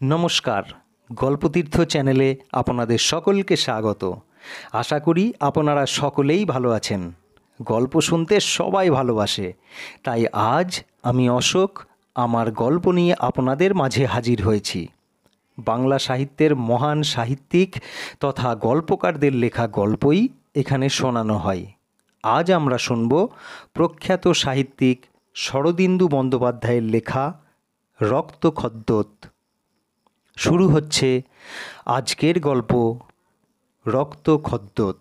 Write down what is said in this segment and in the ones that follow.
নমস্কার, গল্পতীর্থ চ্যানেলে আপনাদের সকলকে স্বাগত। আশা করি আপনারা সকলেই ভালো আছেন। গল্প শুনতে সবাই ভালোবাসে, তাই আজ আমি অশোক আমার গল্প নিয়ে আপনাদের মাঝে হাজির হয়েছি। বাংলা সাহিত্যের মহান সাহিত্যিক তথা গল্পকারদের লেখা গল্পই এখানে শোনানো হয়। আজ আমরা শুনব প্রখ্যাত সাহিত্যিক শরদিন্দু বন্দ্যোপাধ্যায়ের লেখা রক্তখদ্যোত। শুরু হচ্ছে আজকের গল্প রক্তখদ্যোত।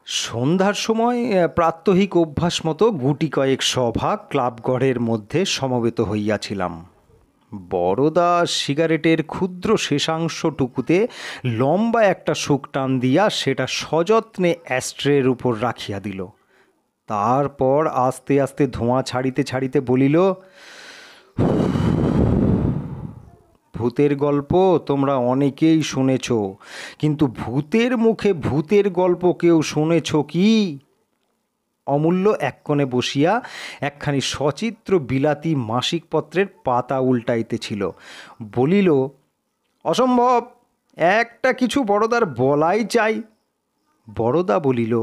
সন্ধ্যার সময় প্রাত্যহিক অভ্যাস মতো গুটি কয়েক সভা ক্লাবঘরের মধ্যে সমবেত হইয়াছিলাম। বড়দা সিগারেটের ক্ষুদ্র শেষাংশটুকুতে লম্বা একটা শুক টান দিয়া সেটা সযত্নে অ্যাস্ট্রের উপর রাখিয়া দিল। তারপর আস্তে আস্তে ধোঁয়া ছাড়িতে ছাড়িতে বলিল, ভূতের গল্প তোমরা অনেকেই শুনেছ, কিন্তু ভূতের মুখে ভূতের গল্প কেউ শুনেছ কি? অমূল্য এক কোণে বসিয়া একখানি সচিত্র বিলাতি মাসিক পত্রের পাতা উল্টাইতেছিল। বলিল, অসম্ভব, একটা কিছু বড়দার বলাই চাই। বড়দা বলিল,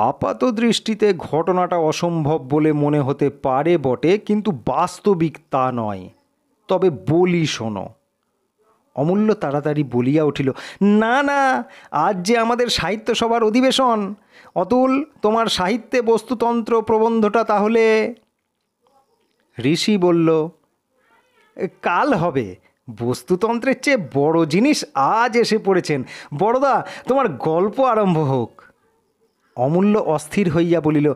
আপাত দৃষ্টিতে ঘটনাটা অসম্ভব বলে মনে হতে পারে বটে, কিন্তু বাস্তবিক তা নয়। তবে বলি শোনো। অমূল্য তাড়াতাড়ি বলিয়া উঠিল, না না, আজ যে আমাদের সাহিত্য সভার অধিবেশন। অতুল, তোমার সাহিত্যে বস্তুতন্ত্র প্রবন্ধটা তাহলে? ঋষি বলল, কাল হবে। বস্তুতন্ত্রের চেয়ে বড় জিনিস আজ এসে পড়েছেন। বড়দা, তোমার গল্প আরম্ভ হোক। অমূল্য অস্থির হইয়া বলিল,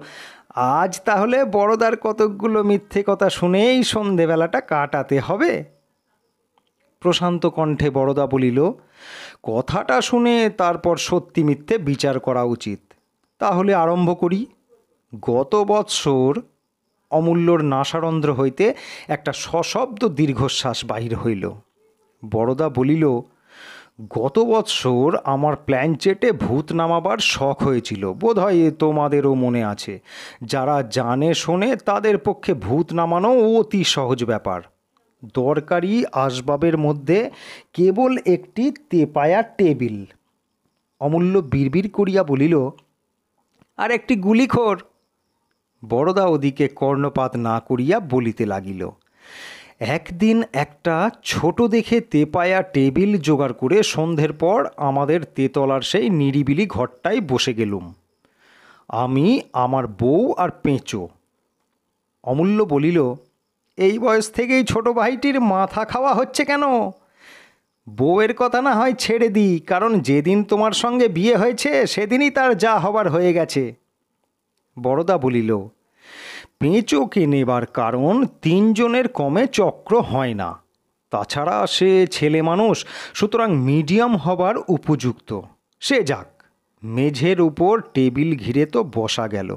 আজ তাহলে বড়দার কতকগুলো মিথ্যে কথা শুনেই সন্ধেবেলাটা কাটাতে হবে। প্রশান্ত কণ্ঠে বড়দা বলিল, কথাটা শুনে তারপর সত্যি মিথ্যে বিচার করা উচিত। তাহলে আরম্ভ করি। গত বৎসর। অমূল্যর নাসারন্ধ্র হইতে একটা সশব্দ দীর্ঘশ্বাস বাহির হইল। বড়দা বলিল, গত বৎসর আমার প্ল্যানচেটে ভূত নামাবার শখ হয়েছিল, বোধহয় তোমাদেরও মনে আছে। যারা জানে শোনে তাদের পক্ষে ভূত নামানো অতি সহজ ব্যাপার। দরকারি আসবাবের মধ্যে কেবল একটি তেপায়া টেবিল। অমূল্য বিড়বিড় করিয়া বলিল, আর একটি গুলিখোর। বড়দা ওদিকে কর্ণপাত না করিয়া বলিতে লাগিল, একদিন একটা ছোট দেখে তেপায়া টেবিল জোগাড় করে সন্ধ্যের পর আমাদের তেতলার সেই নিরিবিলি ঘরটায় বসে গেলুম। আমি, আমার বউ আর পেঁচো। অমূল্য বলিল, এই বয়স থেকেই ছোট ভাইটির মাথা খাওয়া হচ্ছে কেন? বউয়ের কথা না হয় ছেড়ে দিই, কারণ যেদিন তোমার সঙ্গে বিয়ে হয়েছে সেদিনই তার যা হবার হয়ে গেছে। বড়দা বলিল, পেঁচোকে নেবার কারণ তিনজনের কমে চক্র হয় না। তাছাড়া সে ছেলে মানুষ, সুতরাং মিডিয়াম হবার উপযুক্ত। সে যাক। মেঝের উপর টেবিল ঘিরে তো বসা গেল,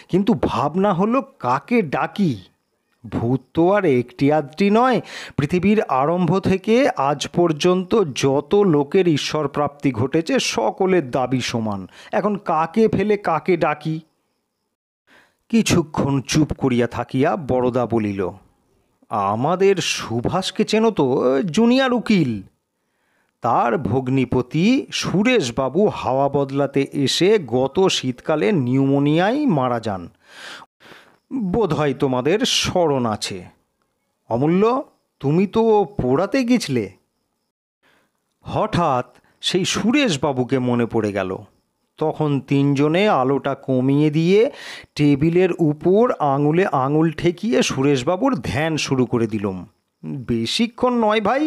কিন্তু ভাবনা হলো কাকে ডাকি। ভূত তো আর একটি আধটি নয়। পৃথিবীর আরম্ভ থেকে আজ পর্যন্ত যত লোকের ঈশ্বর প্রাপ্তি ঘটেছে সকলের দাবি সমান। এখন কাকে ফেলে কাকে ডাকি? কিছুক্ষণ চুপ করিয়া থাকিয়া বড়দা বলিল, আমাদের সুভাষকে চেনো তো? জুনিয়র উকিল। তার ভগ্নিপতি সুরেশবাবু হাওয়া বদলাতে এসে গত শীতকালে নিউমোনিয়ায় মারা যান। বোধহয় তোমাদের স্মরণ আছে। অমূল্য, তুমি তো পোড়াতে গেছিলে। হঠাৎ সেই সুরেশবাবুকে মনে পড়ে গেল। তখন তিনজনে আলোটা কমিয়ে দিয়ে টেবিলের উপর আঙুলে আঙুল ঠেকিয়ে সুরেশবাবুর ধ্যান শুরু করে দিলুম। বেশিক্ষণ নয় ভাই,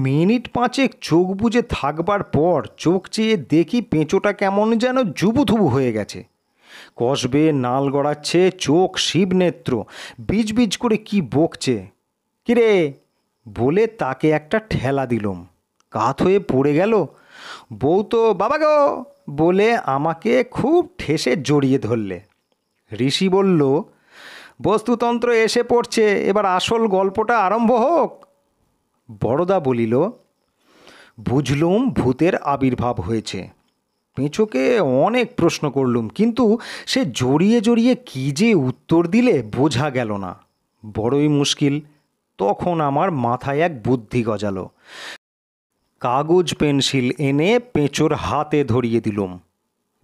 মিনিট পাঁচেক চোখ বুজে থাকবার পর চোখ চেয়ে দেখি পেঁচোটা কেমন যেন জুবুথুবু হয়ে গেছে। কসবে, নাল গড়াচ্ছে, চোখ শিবনেত্র, বিজ বিজ করে কি বকছে। কিরে বলে তাকে একটা ঠেলা দিলুম। কাত হয়ে পড়ে গেল। বউ তো বাবা গো বলে আমাকে খুব ঠেসে জড়িয়ে ধরলে। ঋষি বলল, বস্তুতন্ত্র এসে পড়ছে, এবার আসল গল্পটা আরম্ভ হোক। বড়দা বলিল, বুঝলুম ভূতের আবির্ভাব হয়েছে। পেঁচোকে অনেক প্রশ্ন করলুম, কিন্তু সে জড়িয়ে জড়িয়ে কী যে উত্তর দিলে বোঝা গেল না। বড়ই মুশকিল। তখন আমার মাথায় এক বুদ্ধি গজালো। কাগজ পেন্সিল এনে পেঁচোর হাতে ধরিয়ে দিলুম।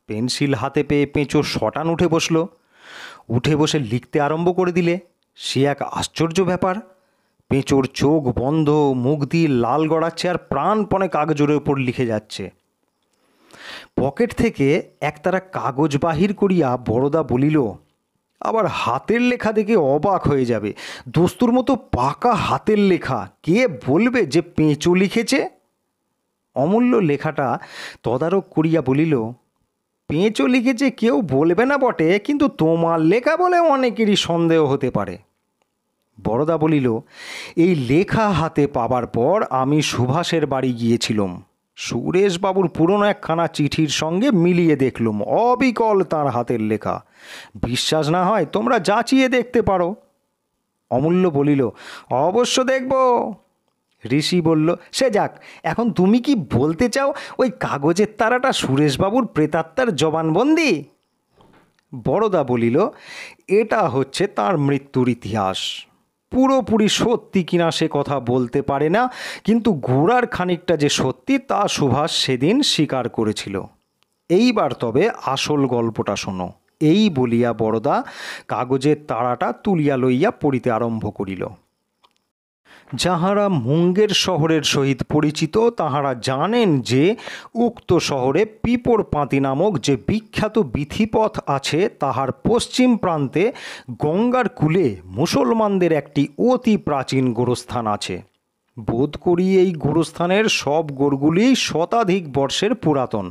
পেন্সিল হাতে পেয়ে পেঁচো শটান উঠে বসে লিখতে আরম্ভ করে দিলে। সে এক আশ্চর্য ব্যাপার। পেঁচোর চোখ বন্ধ, মুখ দিয়ে লাল গড়াচ্ছে আর প্রাণপণে কাগজের ওপর লিখে যাচ্ছে। পকেট থেকে একতারা কাগজ বাহির করিয়া বড়দা বলিল, আবার হাতের লেখা দেখে অবাক হয়ে যাবে। দস্তুর মতো পাকা হাতের লেখা, কে বলবে যে পেঁচো লিখেছে? অমূল্য লেখাটা তদারক করিয়া বলিল, পেঁচো লিখেছে কেউ বলবে না বটে, কিন্তু তোমার লেখা বলে অনেকেরই সন্দেহ হতে পারে। বড়দা বলিল, এই লেখা হাতে পাবার পর আমি সুভাষের বাড়ি গিয়েছিলাম। সুরেশবাবুর পুরনো একখানা চিঠির সঙ্গে মিলিয়ে দেখলুম, অবিকল তার হাতের লেখা। বিশ্বাস না হয় তোমরা যাচিয়ে দেখতে পারো। অমূল্য বলিল, অবশ্য দেখব। ঋষি বলল, সে যাক, এখন তুমি কি বলতে চাও ওই কাগজের তারাটা সুরেশবাবুর প্রেতাত্মার জবানবন্দি? বড়দা বলিল, এটা হচ্ছে তার মৃত্যুর ইতিহাস। পুরোপুরি সত্যি কিনা সে কথা বলতে পারে না, কিন্তু গোড়ার খানিকটা যে সত্যি তা সুভাষ সেদিন স্বীকার করেছিল। এইবার তবে আসল গল্পটা শোনো। এই বলিয়া বড়দা কাগজের তারাটা তুলিয়া লইয়া পড়িতে আরম্ভ করিল। যাহারা মুঙ্গের শহরের সহিত পরিচিত তাহারা জানেন যে উক্ত শহরে পিপরপাঁতি নামক যে বিখ্যাত বিথিপথ আছে, তাহার পশ্চিম প্রান্তে গঙ্গার কূলে মুসলমানদের একটি অতি প্রাচীন গোরস্থান আছে। বোধ করি এই গোরস্থানের সব গোরগুলি শতাধিক বর্ষের পুরাতন।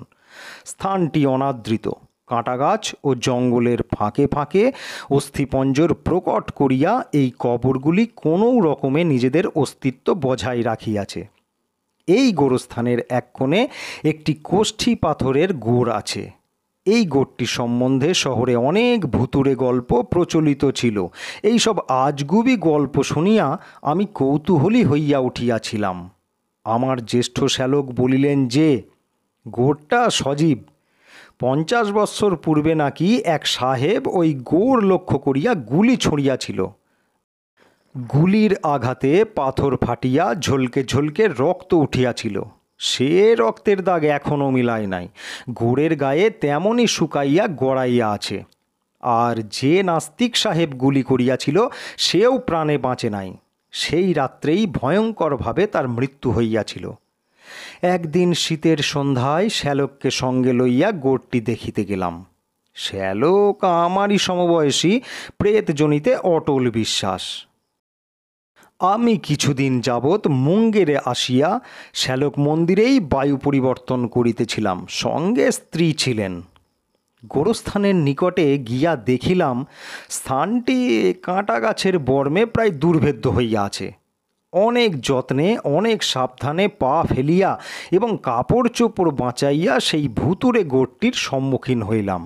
স্থানটি অনাদৃত। কাঁটাগাছ ও জঙ্গলের ফাঁকে ফাঁকে অস্থিপঞ্জর প্রকট করিয়া এই কবরগুলি কোনো রকমে নিজেদের অস্তিত্ব বজায় রাখিয়াছে। এই গোরস্থানের এক কোণে একটি কোষ্ঠী পাথরের গোড় আছে। এই গোড়টি সম্বন্ধে শহরে অনেক ভুতুড়ে গল্প প্রচলিত ছিল। এইসব আজগুবি গল্প শুনিয়া আমি কৌতূহলী হইয়া উঠিয়াছিলাম। আমার জ্যেষ্ঠ শ্যালক বলিলেন যে গোড়টা সজীব। 50 বৎসর পূর্বে নাকি এক সাহেব ওই গোড় লক্ষ্য করিয়া গুলি ছড়িয়াছিল। গুলির আঘাতে পাথর ফাটিয়া ঝলকে ঝলকে রক্ত উঠিয়াছিল। সে রক্তের দাগ এখনও মিলায় নাই। গোড়ের গায়ে তেমনই শুকাইয়া গড়াইয়া আছে। আর যে নাস্তিক সাহেব গুলি করিয়াছিল সেও প্রাণে বাঁচে নাই। সেই রাত্রেই ভয়ঙ্করভাবে তার মৃত্যু হইয়াছিল। একদিন শীতের সন্ধ্যায় শ্যালককে সঙ্গে লইয়া গোড়টি দেখিতে গেলাম। শ্যালক আমারই সমবয়সী, প্রেতজনিতে অটল বিশ্বাস। আমি কিছুদিন যাবৎ মুঙ্গেরে আসিয়া শ্যালক মন্দিরেই বায়ু পরিবর্তন করিতেছিলাম। সঙ্গে স্ত্রী ছিলেন। গোরস্থানের নিকটে গিয়া দেখিলাম স্থানটি কাঁটা গাছের বর্মে প্রায় দুর্ভেদ্য হইয়া আছে। অনেক যত্নে অনেক সাবধানে পা ফেলিয়া এবং কাপড় চোপড় বাঁচাইয়া সেই ভুতুরে গোড়টির সম্মুখীন হইলাম।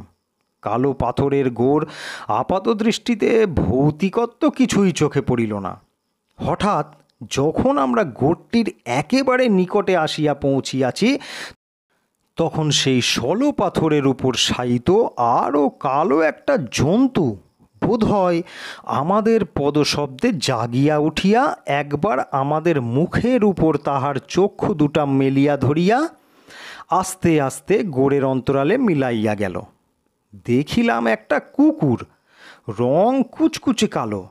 কালো পাথরের গোড় আপাত দৃষ্টিতে ভৌতিকত্ব কিছুই চোখে পড়িল না। হঠাৎ যখন আমরা গোড়টির একেবারে নিকটে আসিয়া পৌঁছিয়াছি, তখন সেই ষোল পাথরের উপর শায়িত আরও কালো একটা জন্তু বোধহয় আমাদের পদশব্দে জাগিয়া উঠিয়া একবার আমাদের মুখের উপর তাহার চক্ষু দুটা মেলিয়া ধরিয়া আস্তে আস্তে গোড়ের অন্তরালে মিলাইয়া গেল। দেখিলাম একটা কুকুর, রং কুচকুচে কালো,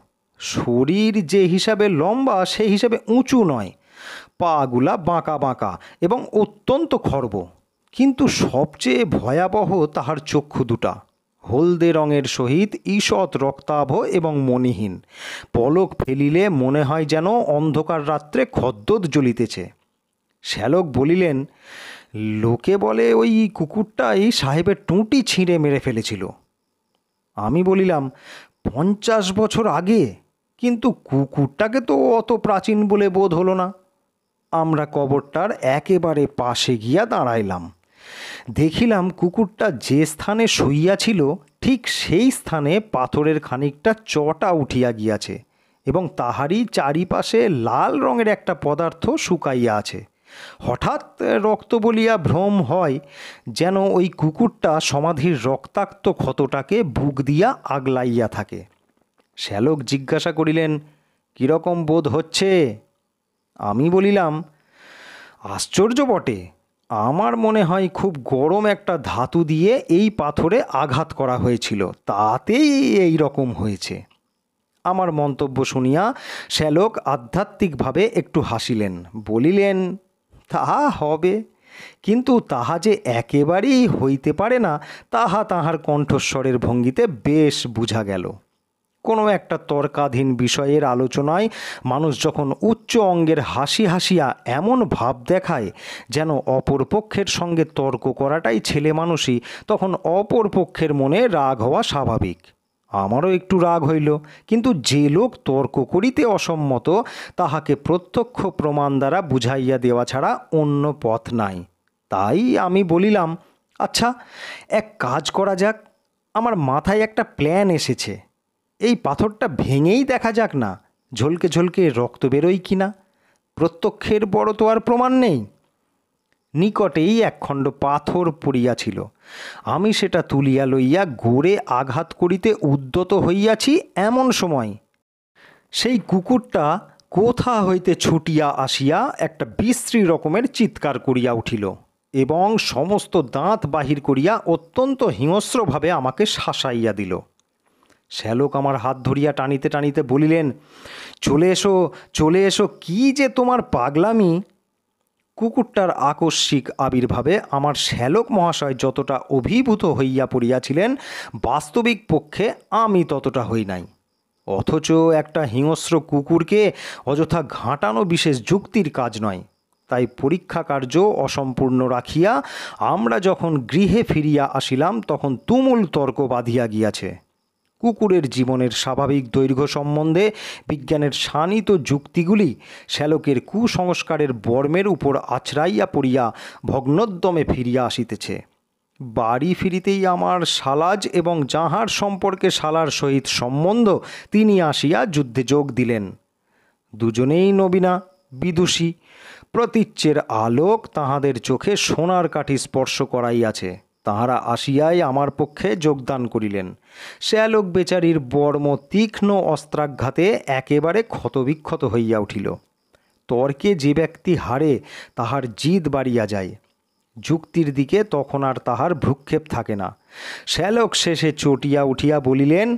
শরীর যে হিসাবে লম্বা সেই হিসাবে উঁচু নয়, পাগুলা বাঁকা বাঁকা এবং অত্যন্ত খর্ব। কিন্তু সবচেয়ে ভয়াবহ তাহার চক্ষু দুটা, হলদে রঙের সহিত ঈষৎ রক্তাভ এবং মণিহীন। পলক ফেলিলে মনে হয় যেন অন্ধকার রাত্রে খদ্দর জ্বলিতেছে। শ্যালক বলিলেন, লোকে বলে ওই কুকুরটাই সাহেবের টুঁটি ছিঁড়ে মেরে ফেলেছিল। আমি বলিলাম, 50 বছর আগে? কিন্তু কুকুরটাকে তো অত প্রাচীন বলে বোধ হলো না। আমরা কবরটার একেবারে পাশে গিয়া দাঁড়াইলাম। দেখিলাম কুকুরটা যে স্থানে শুইয়াছিল ঠিক সেই স্থানে পাথরের খানিকটা চটা উঠিয়া গিয়াছে এবং তাহারই চারিপাশে লাল রঙের একটা পদার্থ শুকাইয়া আছে। হঠাৎ রক্ত বলিয়া ভ্রম হয়, যেন ওই কুকুরটা সমাধির রক্তাক্ত ক্ষতটাকে বুক দিয়া আগলাইয়া থাকে। শ্যালক জিজ্ঞাসা করিলেন, কীরকম বোধ হচ্ছে? আমি বলিলাম, আশ্চর্য বটে, আমার মনে হয় খুব গরম একটা ধাতু দিয়ে এই পাথরে আঘাত করা হয়েছিল, তাতেই এই রকম হয়েছে। আমার মন্তব্য শুনিয়া শ্যালক আধ্যাত্মিকভাবে একটু হাসিলেন, বলিলেন, তাহা হবে, কিন্তু তাহা যে একেবারেই হইতে পারে না তাহা তাহার কণ্ঠস্বরের ভঙ্গিতে বেশ বোঝা গেল। কোনো একটা তর্কাধীন বিষয়ের আলোচনায় মানুষ যখন উচ্চ অঙ্গের হাসি হাসিয়া এমন ভাব দেখায় যেন অপর পক্ষের সঙ্গে তর্ক করাটাই ছেলে মানুষই, তখন অপর পক্ষের মনে রাগ হওয়া স্বাভাবিক। আমারও একটু রাগ হইল, কিন্তু যে লোক তর্ক করিতে অসম্মত তাহাকে প্রত্যক্ষ প্রমাণ দ্বারা বুঝাইয়া দেওয়া ছাড়া অন্য পথ নাই। তাই আমি বলিলাম, আচ্ছা, এক কাজ করা যাক, আমার মাথায় একটা প্ল্যান এসেছে। এই পাথরটা ভেঙেই দেখা যাক না, ঝলকে ঝলকে রক্ত বেরোয় কিনা। প্রত্যক্ষের বড় তো আর প্রমাণ নেই। নিকটেই একখণ্ড পাথর পড়িয়াছিল, আমি সেটা তুলিয়া লইয়া গোড়ে আঘাত করিতে উদ্যত হইয়াছি, এমন সময় সেই কুকুরটা কোথা হইতে ছুটিয়া আসিয়া একটা বিশ্রী রকমের চিৎকার করিয়া উঠিল এবং সমস্ত দাঁত বাহির করিয়া অত্যন্ত হিংস্রভাবে আমাকে শাসাইয়া দিল। শ্যালক আমার হাত ধরিয়া টানিতে টানিতে বলিলেন, চলে এসো, চলে এসো, কি যে তোমার পাগলামি। কুকুরটার আকস্মিক আবির্ভাবে আমার শ্যালক মহাশয় যতটা অভিভূত হইয়া পড়িয়াছিলেন, বাস্তবিক পক্ষে আমি ততটা হই নাই। অথচ একটা হিংস্র কুকুরকে অযথা ঘাঁটানো বিশেষ যুক্তির কাজ নয়। তাই পরীক্ষা কার্য অসম্পূর্ণ রাখিয়া আমরা যখন গৃহে ফিরিয়া আসিলাম তখন তুমুল তর্ক বাঁধিয়া গিয়াছে। কুকুরের জীবনের স্বাভাবিক দৈর্ঘ্য সম্বন্ধে বিজ্ঞানের শানিত যুক্তিগুলি শ্যালকের কুসংস্কারের বর্মের উপর আছড়াইয়া পড়িয়া ভগ্নোদ্যমে ফিরিয়া আসিতেছে। বাড়ি ফিরিতেই আমার শালাজ এবং যাহার সম্পর্কে শালার সহিত সম্বন্ধ তিনি আসিয়া যুদ্ধে যোগ দিলেন। দুজনেই নবীনা, বিদুষী। প্রতীচ্যের আলোক তাহাদের চোখে সোনার কাঠি স্পর্শ করাইয়াছে। তাহারা আসিয়াই আমার পক্ষে যোগদান করিলেন। শ্যালক বেচারির বর্ম তীক্ষ্ণ অস্ত্রাঘাতে একেবারে ক্ষতবিক্ষত হইয়া উঠিল। তর্কে যে ব্যক্তি হারে তাহার জিদ বাড়িয়া যায়, যুক্তির দিকে তখন আর তাহার ভ্রুক্ষেপ থাকে না। শ্যালক শেষে চটিয়া উঠিয়া বলিলেন,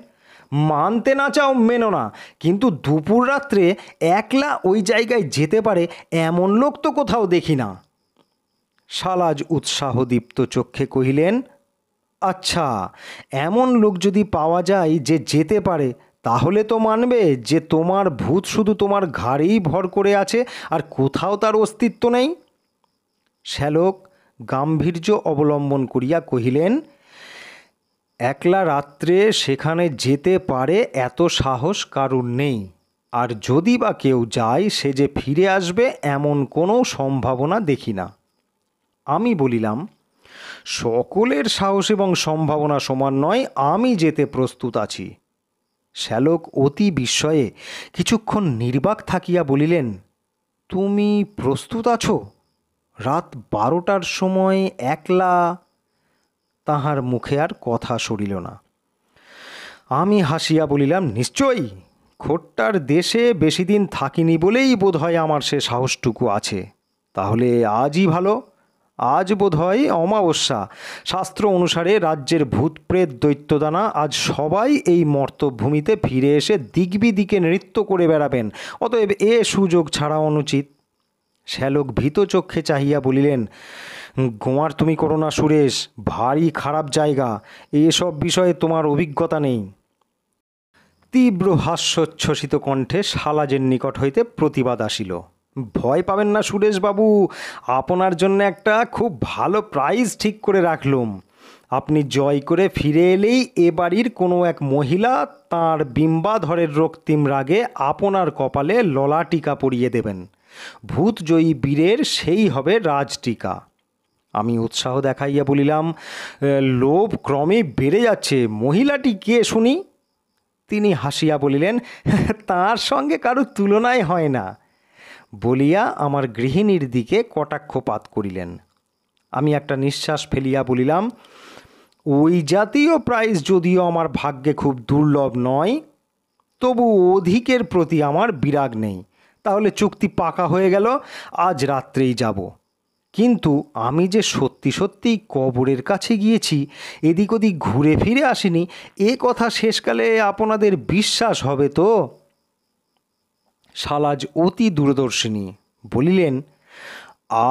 মানতে না চাও মেনো না, কিন্তু দুপুর রাত্রে একলা ওই জায়গায় যেতে পারে এমন লোক তো কোথাও দেখি না। শালাজ উৎসাহদীপ্ত চক্ষে কহিলেন, আচ্ছা, এমন লোক যদি পাওয়া যায় যে যেতে পারে, তাহলে তো মানবে যে তোমার ভূত শুধু তোমার ঘাড়েই ভর করে আছে আর কোথাও তার অস্তিত্ব নেই। শ্যালক গাম্ভীর্য অবলম্বন করিয়া কহিলেন, একলা রাত্রে সেখানে যেতে পারে এত সাহস কারুর নেই, আর যদি বা কেউ যায় সে যে ফিরে আসবে এমন কোনো সম্ভাবনা দেখি না। আমি বলিলাম, সকলের সাহস এবং সম্ভাবনা সমান নয়, আমি যেতে প্রস্তুত আছি। শ্যালক অতি বিস্ময়ে কিছুক্ষণ নির্বাক থাকিয়া বলিলেন, তুমি প্রস্তুত আছো? রাত 12টার সময় একলা? তাহার মুখে আর কথা সরিল না। আমি হাসিয়া বলিলাম, নিশ্চয়ই, খোট্টার দেশে বেশি দিন থাকিনি বলেই বোধহয় আমার সে সাহসটুকু আছে। তাহলে আজই ভালো। আজ বোধহয় অমাবস্যা। শাস্ত্র অনুসারে রাজ্যের ভূতপ্রেত দৈত্যদানা আজ সবাই এই মর্তভূমিতে ফিরে এসে দিগ্বিদিকে নৃত্য করে বেড়াবেন, অতএব এ সুযোগ ছাড়া অনুচিত। শ্যালক ভীত চক্ষে চাহিয়া বলিলেন, গোয়ার তুমি করো না সুরেশ, ভারী খারাপ জায়গা, এসব বিষয়ে তোমার অভিজ্ঞতা নেই। তীব্র হাস্যোচ্ছ্বসিত কণ্ঠে শালাজের নিকট হইতে প্রতিবাদ আসিল, ভয় পাবেন না সুরেশবাবু, আপনার জন্য একটা খুব ভালো প্রাইজ ঠিক করে রাখলুম। আপনি জয় করে ফিরে এলেই এ বাড়ির কোনো এক মহিলা তাঁর বিম্বাধরের রক্তিম রাগে আপনার কপালে ললাটিকা পরিয়ে দেবেন। ভূতজয়ী বীরের সেই হবে রাজটিকা। আমি উৎসাহ দেখাইয়া বলিলাম, লোভ ক্রমে বেড়ে যাচ্ছে, মহিলাটি কে শুনি? তিনি হাসিয়া বলিলেন, তাঁর সঙ্গে কারো তুলনাই হয় না, বলিয়া আমার গৃহিণীর দিকে কটাক্ষপাত করিলেন। আমি একটা নিঃশ্বাস ফেলিয়া বলিলাম, ওই জাতীয় প্রাইজ যদিও আমার ভাগ্যে খুব দুর্লভ নয়, তবু অধিকের প্রতি আমার বিরাগ নেই। তাহলে চুক্তি পাকা হয়ে গেল, আজ রাত্রেই যাব। কিন্তু আমি যে সত্যি সত্যিই কবরের কাছে গিয়েছি, এদিক ওদিক ঘুরে ফিরে আসিনি, এ কথা শেষকালে আপনাদের বিশ্বাস হবে তো? শালাজ অতি দূরদর্শিনী বলিলেন,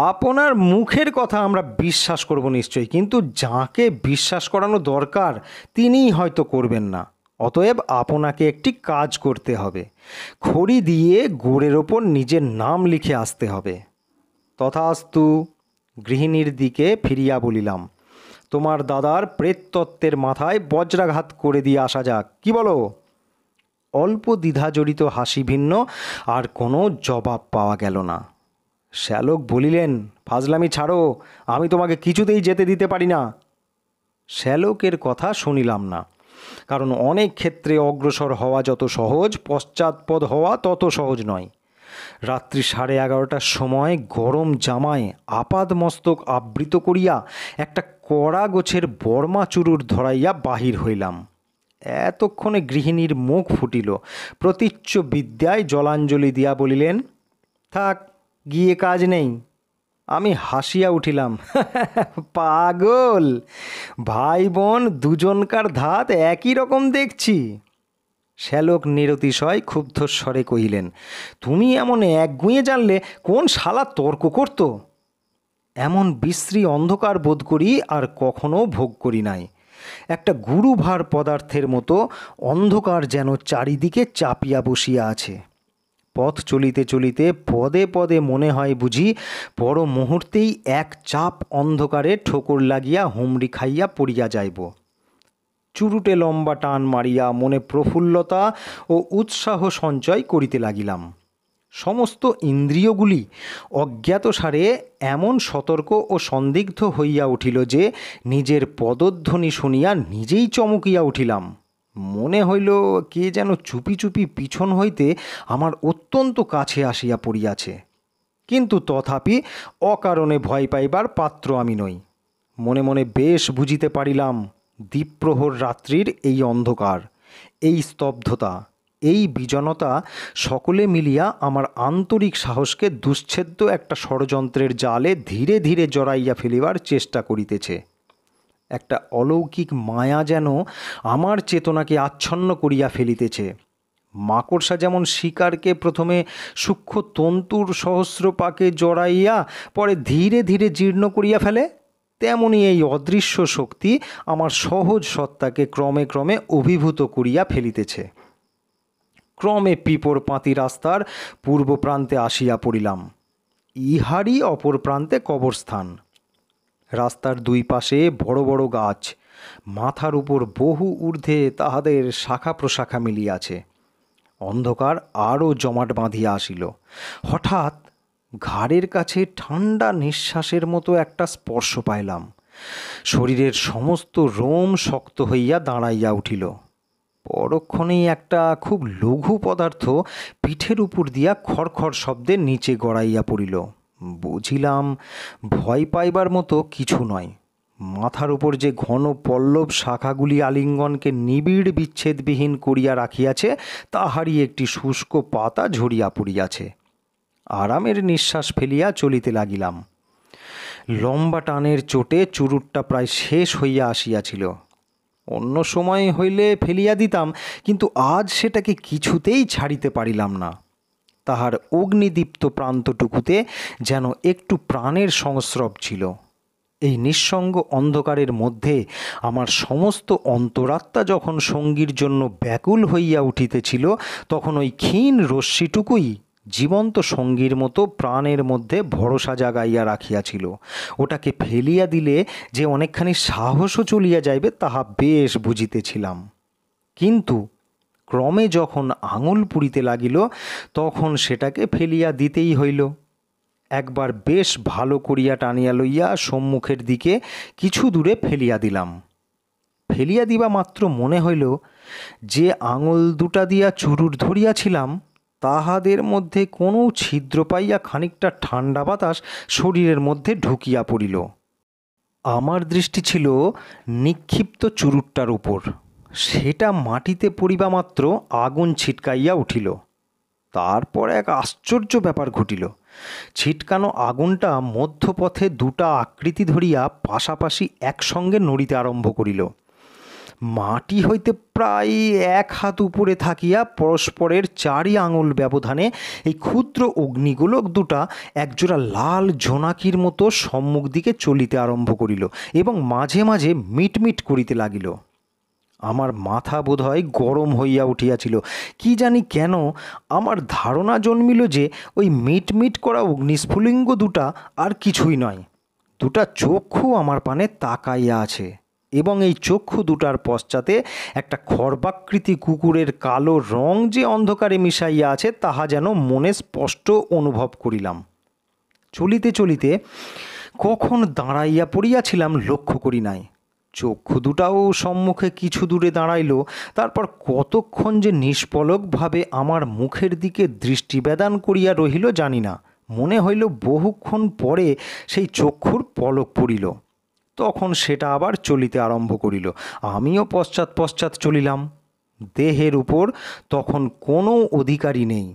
আপনার মুখের কথা আমরা বিশ্বাস করব নিশ্চয়ই, কিন্তু যাকে বিশ্বাস করানো দরকার তিনিই হয়তো করবেন না। অতএব আপনাকে একটি কাজ করতে হবে, খড়ি দিয়ে গোড়ের ওপর নিজের নাম লিখে আসতে হবে। তথাস্তু। গৃহিণীর দিকে ফিরিয়া বলিলাম, তোমার দাদার প্রেততত্ত্বের মাথায় বজ্রাঘাত করে দিয়ে আসা যাক, কি বলো? অল্প দ্বিধাজড়িত হাসি ভিন্ন আর কোনো জবাব পাওয়া গেল না। শ্যালক বলিলেন, ফাজলামি ছাড়ো, আমি তোমাকে কিছুতেই যেতে দিতে পারি না। শ্যালকের কথা শুনিলাম না, কারণ অনেক ক্ষেত্রে অগ্রসর হওয়া যত সহজ, পশ্চাৎপদ হওয়া তত সহজ নয়। রাত্রি 11:30টার সময় গরম জামায় আপাদ মস্তক আবৃত করিয়া একটা কড়া গোছের বর্মা চুরুর ধরাইয়া বাহির হইলাম। এতক্ষণে গৃহিণীর মুখ ফুটিল, প্রতীচ্য বিদ্যায় জলাঞ্জলি দিয়া বলিলেন, থাক, গিয়ে কাজ নেই। আমি হাসিয়া উঠিলাম, পাগল, ভাই বোন দুজনকার ধাত একই রকম দেখছি। শ্যালক নিরতিশয় ক্ষুব্ধ স্বরে কহিলেন, তুমি এমন একগুঁয়ে জানলে কোন শালা তর্ক করত? এমন বিশ্রী অন্ধকার বোধ করি আর কখনো ভোগ করি নাই। একটা গুরুভার পদার্থের মতো অন্ধকার যেন চারিদিকে চাপিয়া বসিয়া আছে। পথ চলিতে চলিতে পদে পদে মনে হয় বুঝি পর মুহূর্তেই এক চাপ অন্ধকারে ঠোকর লাগিয়া হুমড়ি খাইয়া পড়িয়া যাইব। চুরুটে লম্বা টান মারিয়া মনে প্রফুল্লতা ও উৎসাহ সঞ্চয় করিতে লাগিলাম। সমস্ত ইন্দ্রিয়গুলি অজ্ঞাতসারে এমন সতর্ক ও সন্দিগ্ধ হইয়া উঠিল যে নিজের পদধ্বনি শুনিয়া নিজেই চমকিয়া উঠিলাম। মনে হইল কে যেন চুপি চুপি পিছন হইতে আমার অত্যন্ত কাছে আসিয়া পড়িয়াছে। কিন্তু তথাপি অকারণে ভয় পাইবার পাত্র আমি নই। মনে মনে বেশ বুঝিতে পারিলাম দ্বীপ্রহর রাত্রির এই অন্ধকার, এই স্তব্ধতা, এই বিজনতা সকলে মিলিয়া আমার আন্তরিক সাহসকে দুশ্ছেদ্য একটা ষড়যন্ত্রের জালে ধীরে ধীরে জড়াইয়া ফেলিবার চেষ্টা করিতেছে। একটা অলৌকিক মায়া যেন আমার চেতনাকে আচ্ছন্ন করিয়া ফেলিতেছে। মাকড়সা যেমন শিকারকে প্রথমে সূক্ষ্ম তন্তুর সহস্র পাকে জড়াইয়া পরে ধীরে ধীরে জীর্ণ করিয়া ফেলে, তেমনি এই অদৃশ্য শক্তি আমার সহজ সত্তাকে ক্রমে ক্রমে অভিভূত করিয়া ফেলিতেছে। ক্রমে পিপর পাতি রাস্তার পূর্ব প্রান্তে আসিয়া পড়িলাম। ইহারই অপর প্রান্তে কবরস্থান। রাস্তার দুই পাশে বড় বড় গাছ, মাথার উপর বহু ঊর্ধ্বে তাহাদের শাখা প্রশাখা মিলিয়াছে। অন্ধকার আরও জমাট বাঁধিয়া আসিল। হঠাৎ ঘাড়ের কাছে ঠান্ডা নিঃশ্বাসের মতো একটা স্পর্শ পাইলাম। শরীরের সমস্ত রোম শক্ত হইয়া দাঁড়াইয়া উঠিল। পরক্ষণেই একটা খুব লঘু পদার্থ পিঠের উপর দিয়া খড়খড় শব্দে নিচে গড়াইয়া পড়িল। বুঝিলাম ভয় পাইবার মতো কিছু নয়। মাথার উপর যে ঘন পল্লব শাখাগুলি আলিঙ্গনকে নিবিড় বিচ্ছেদবিহীন করিয়া রাখিয়াছে, তাহারই একটি শুষ্ক পাতা ঝরিয়া পড়িয়াছে। আরামের নিঃশ্বাস ফেলিয়া চলিতে লাগিলাম। লম্বা টানের চোটে চুরুটটা প্রায় শেষ হইয়া আসিয়াছিল। অন্য সময় হইলে ফেলিয়া দিতাম, কিন্তু আজ সেটাকে কিছুতেই ছাড়িতে পারিলাম না। তাহার অগ্নিদীপ্ত প্রান্তটুকুতে যেন একটু প্রাণের সংস্রব ছিল। এই নিঃসঙ্গ অন্ধকারের মধ্যে আমার সমস্ত অন্তরাত্মা যখন সঙ্গীর জন্য ব্যাকুল হইয়া উঠিতেছিল, তখন ওই ক্ষীণ রশ্মিটুকুই জীবন্ত সঙ্গীর মতো প্রাণের মধ্যে ভরসা জাগাইয়া রাখিয়াছিল। ওটাকে ফেলিয়া দিলে যে অনেকখানি সাহসও চলিয়া যাইবে তাহা বেশ বুঝিতেছিলাম। কিন্তু ক্রমে যখন আঙুল পুড়িতে লাগিল, তখন সেটাকে ফেলিয়া দিতেই হইল। একবার বেশ ভালো করিয়া টানিয়া লইয়া সম্মুখের দিকে কিছু দূরে ফেলিয়া দিলাম। ফেলিয়া দিবা মাত্র মনে হইল যে আঙুল দুটা দিয়া চুরুট ধরিয়াছিলাম, তাহাদের মধ্যে কোনো ছিদ্র পাইয়া খানিকটা ঠান্ডা বাতাস শরীরের মধ্যে ঢুকিয়া পড়িল। আমার দৃষ্টি ছিল নিক্ষিপ্ত চুরুটটার উপর। সেটা মাটিতে পড়িবা মাত্র আগুন ছিটকাইয়া উঠিল। তারপর এক আশ্চর্য ব্যাপার ঘটিল। ছিটকানো আগুনটা মধ্যপথে দুটা আকৃতি ধরিয়া পাশাপাশি একসঙ্গে নড়িতে আরম্ভ করিল। মাটি হইতে প্রায় 1 হাত উপরে থাকিয়া পরস্পরের 4 আঙুল ব্যবধানে এই ক্ষুদ্র অগ্নিগোলক দুটা একজোড়া লাল জোনাকির মতো সম্মুখ দিকে চলিতে আরম্ভ করিল এবং মাঝে মাঝে মিটমিট করিতে লাগিল। আমার মাথা বোধহয় গরম হইয়া উঠিয়াছিল। কি জানি কেন আমার ধারণা জন্মিল যে ওই মিটমিট করা অগ্নিস্ফুলিঙ্গ দুটা আর কিছুই নয়, দুটা চক্ষু আমার পানে তাকাইয়া আছে এবং এই চক্ষু দুটার পশ্চাতে একটা খর্বাকৃতি কুকুরের কালো রং যে অন্ধকারে মিশাইয়া আছে তাহা যেন মনে স্পষ্ট অনুভব করিলাম। চলিতে চলিতে কখন দাঁড়াইয়া পড়িয়াছিলাম লক্ষ্য করি নাই। চক্ষু দুটাও সম্মুখে কিছু দূরে দাঁড়াইল, তারপর কতক্ষণ যে নিষ্পলকভাবে আমার মুখের দিকে দৃষ্টিবেদান করিয়া রহিল জানি না। মনে হইল বহুক্ষণ পরে সেই চক্ষুর পলক পড়িল। তখন সেটা আবার চলিতে আরম্ভ করিল। আমিও পশ্চাৎ পশ্চাৎ চলিলাম। দেহের উপর তখন কোনো অধিকারী নেই।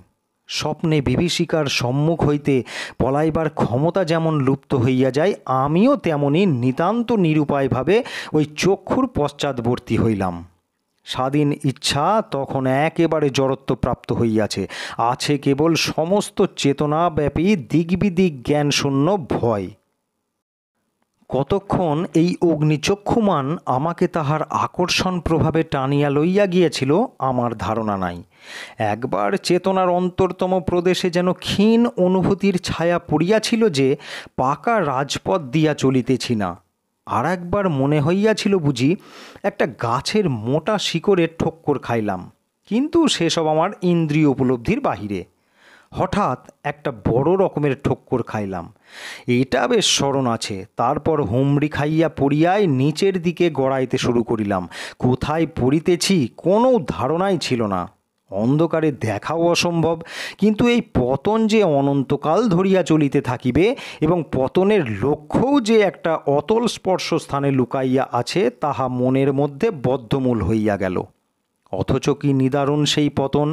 স্বপ্নে বিভীষিকার সম্মুখ হইতে পলাইবার ক্ষমতা যেমন লুপ্ত হইয়া যায়, আমিও তেমনি নিতান্ত নিরুপায়ভাবে ওই চক্ষুর পশ্চাৎবর্তী হইলাম। স্বাধীন ইচ্ছা তখন একেবারে জড়ত্বপ্রাপ্ত হইয়াছে। আছে কেবল সমস্ত চেতনাব্যাপী দিগ্বিদিক জ্ঞানশূন্য ভয়। কতক্ষণ এই অগ্নিচক্ষুমান আমাকে তাহার আকর্ষণ প্রভাবে টানিয়া লইয়া গিয়েছিল আমার ধারণা নাই। একবার চেতনার অন্তরতম প্রদেশে যেন ক্ষীণ অনুভূতির ছায়া পড়িয়াছিল যে পাকা রাজপথ দিয়া চলিতেছি না। আর একবার মনে হইয়াছিল বুঝি একটা গাছের মোটা শিকড়ে ঠক্কর খাইলাম, কিন্তু সেসব আমার ইন্দ্রিয় উপলব্ধির বাহিরে। হঠাৎ একটা বড় রকমের ঠক্কর খাইলাম, এটা বেশ স্মরণ আছে। তারপর হুমড়ি খাইয়া পড়িয়ায় নিচের দিকে গড়াইতে শুরু করিলাম। কোথায় পড়িতেছি কোনো ধারণাই ছিল না। অন্ধকারে দেখাও অসম্ভব, কিন্তু এই পতন যে অনন্তকাল ধরিয়া চলিতে থাকিবে এবং পতনের লক্ষ্যও যে একটা অতল স্পর্শস্থানে লুকাইয়া আছে তাহা মনের মধ্যে বদ্ধমূল হইয়া গেল। অথচ কি নিদারুণ সেই পতন!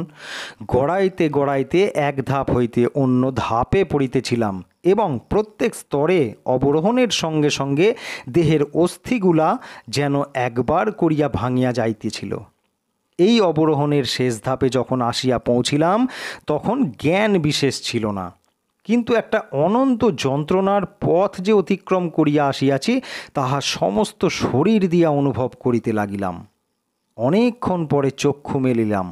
গড়াইতে গড়াইতে এক ধাপ হইতে অন্য ধাপে পড়িতেছিলাম এবং প্রত্যেক স্তরে অবরোহণের সঙ্গে সঙ্গে দেহের অস্থিগুলা যেন একবার করিয়া ভাঙিয়া যাইতেছিল। এই অবরোহণের শেষ ধাপে যখন আসিয়া পৌঁছিলাম তখন জ্ঞান বিশেষ ছিল না, কিন্তু একটা অনন্ত যন্ত্রণার পথ যে অতিক্রম করিয়া আসিয়াছি তাহা সমস্ত শরীর দিয়া অনুভব করিতে লাগিলাম। অনেকক্ষণ পরে চক্ষু মেলিলাম।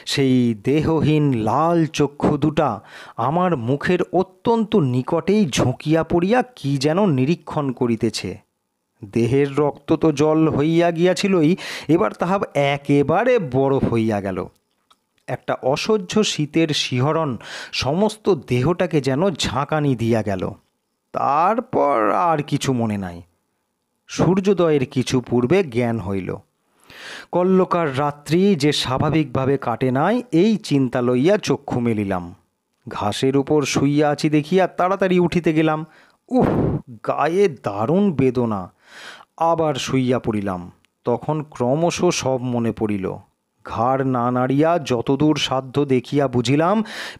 সেই দেহহীন লাল চক্ষু দুটা আমার মুখের অত্যন্ত নিকটেই ঝুঁকিয়া পড়িয়া কি যেন নিরীক্ষণ করিতেছে। দেহের রক্ত তো জল হইয়া গিয়াছিলই, এবার তাহা একেবারে বরফ হইয়া গেল। একটা অসহ্য শীতের শিহরণ সমস্ত দেহটাকে যেন ঝাঁকানি দিয়া গেল। তারপর আর কিছু মনে নাই। সূর্যোদয়ের কিছু পূর্বে জ্ঞান হইল। কল্লকার রাত্রি যে স্বাভাবিকভাবে কাটে নাই এই চিন্তা লইয়া চক্ষু মেলিলাম। ঘাসের উপর শুইয়া আছি দেখিয়া তাড়াতাড়ি উঠিতে গেলাম। উফ, গায়ে দারুণ বেদনা। আবার শুইয়া পড়িলাম। তখন ক্রমশ সব মনে পড়িল। ঘাড় না নাড়িয়া যতদূর সাধ্য দেখিয়া বুঝিলাম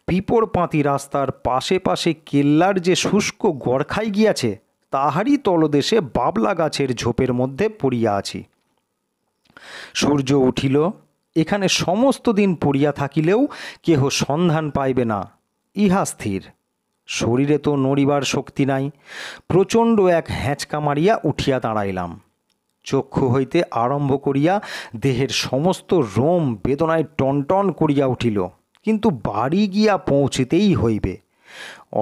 পিপড়পাতি রাস্তার পাশে পাশে কেল্লার যে শুষ্ক গড়খাই গিয়াছে তাহারই তলদেশে বাবলা গাছের ঝোপের মধ্যে পড়িয়া আছি। সূর্য উঠিল। এখানে সমস্ত দিন পড়িয়া থাকিলেও কেহ সন্ধান পাইবে না, ইহা স্থির। শরীরে তো নড়িবার শক্তি নাই। প্রচণ্ড এক হ্যাঁচকা মারিয়া উঠিয়া দাঁড়াইলাম। চক্ষু হইতে আরম্ভ করিয়া দেহের সমস্ত রোম বেদনায় টনটন করিয়া উঠিল, কিন্তু বাড়ি গিয়া পৌঁছিতেই হইবে।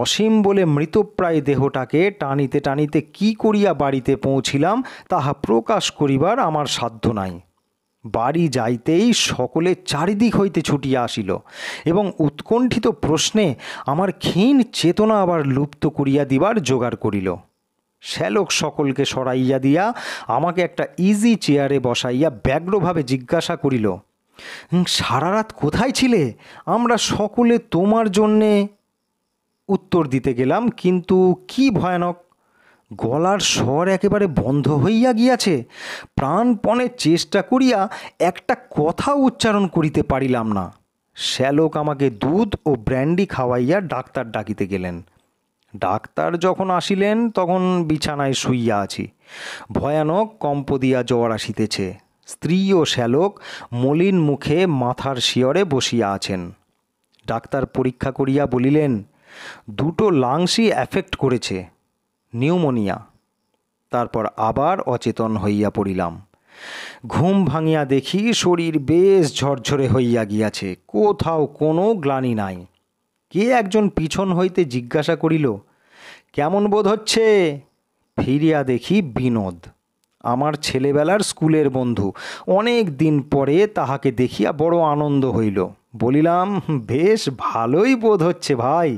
অসীম বলে মৃতপ্রায় দেহটাকে টানিতে টানিতে কি করিয়া বাড়িতে পৌঁছিলাম তাহা প্রকাশ করিবার আমার সাধ্য নাই। বাড়ি যাইতেই সকলে চারিদিক হইতে ছুটিয়া আসিল এবং উৎকণ্ঠিত প্রশ্নে আমার ক্ষীণ চেতনা আবার লুপ্ত করিয়া দিবার জোগাড় করিল। শ্যালক সকলকে সরাইয়া দিয়া আমাকে একটা ইজি চেয়ারে বসাইয়া ব্যগ্রভাবে জিজ্ঞাসা করিল, সারা রাত কোথায় ছিলে? আমরা সকলে তোমার জন্যে। উত্তর দিতে গেলাম, কিন্তু কি ভয়ানক! গলার স্বর একেবারে বন্ধ হইয়া গিয়াছে। প্রাণপণে চেষ্টা করিয়া একটা কথা উচ্চারণ করিতে পারিলাম না। শ্যালক আমাকে দুধ ও ব্র্যান্ডি খাওয়াইয়া ডাক্তার ডাকিতে গেলেন। ডাক্তার যখন আসিলেন তখন বিছানায় শুইয়া আছি। ভয়ানক কম্প দিয়া জ্বর আসিতেছে। স্ত্রী ও শ্যালক মলিন মুখে মাথার শিয়রে বসিয়া আছেন। ডাক্তার পরীক্ষা করিয়া বলিলেন, দুটো লাংসই অ্যাফেক্ট করেছে, নিউমোনিয়া। তারপর আবার অচেতন হইয়া পড়িলাম। ঘুম ভাঙিয়া দেখি শরীর বেশ ঝরঝরে হইয়া গিয়াছে, কোথাও কোনো গ্লানি নাই। কে একজন পিছন হইতে জিজ্ঞাসা করিল, কেমন বোধ হচ্ছে? ফিরিয়া দেখি বিনোদ, আমার ছেলেবেলার স্কুলের বন্ধু। অনেক দিন পরে তাহাকে দেখিয়া বড় আনন্দ হইল। বলিলাম, বেশ ভালোই বোধ হচ্ছে ভাই।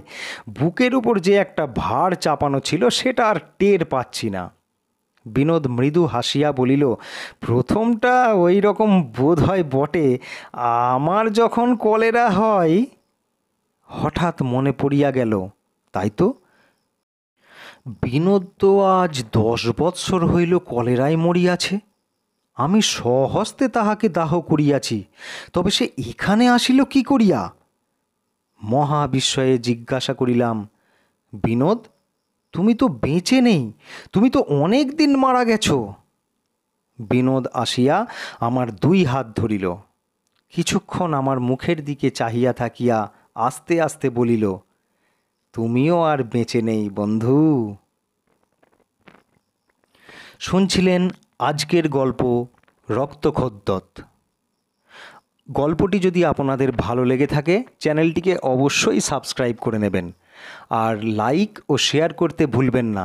বুকের উপর যে একটা ভার চাপানো ছিল সেটা আর টের পাচ্ছি না। বিনোদ মৃদু হাসিয়া বলিল, প্রথমটা ওই রকম বোধ হয় বটে। আমার যখন কলেরা হয়। হঠাৎ মনে পড়িয়া গেল, তাই তো, বিনোদ তো আজ 10 বৎসর হইল কলেরায় মরিয়াছে। আমি স্বহস্তে তাহাকে দাহ করিয়াছি, তবে সে এখানে আসিল কি করিয়া? মহা বিস্ময়ে জিজ্ঞাসা করিলাম, বিনোদ, তুমি তো বেঁচে নেই, তুমি তো অনেক দিন মারা গেছ। বিনোদ আসিয়া আমার 2 হাত ধরিল। কিছুক্ষণ আমার মুখের দিকে চাহিয়া থাকিয়া আস্তে আস্তে বলিল, তুমিও আর বেঁচে নেই বন্ধু। শুনছিলেন আজকের গল্প রক্তখদ্দত। গল্পটি যদি আপনাদের ভালো লেগে থাকে চ্যানেলটিকে অবশ্যই সাবস্ক্রাইব করে নেবেন, আর লাইক ও শেয়ার করতে ভুলবেন না।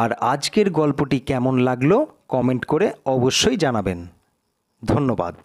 আর আজকের গল্পটি কেমন লাগলো কমেন্ট করে অবশ্যই জানাবেন। ধন্যবাদ।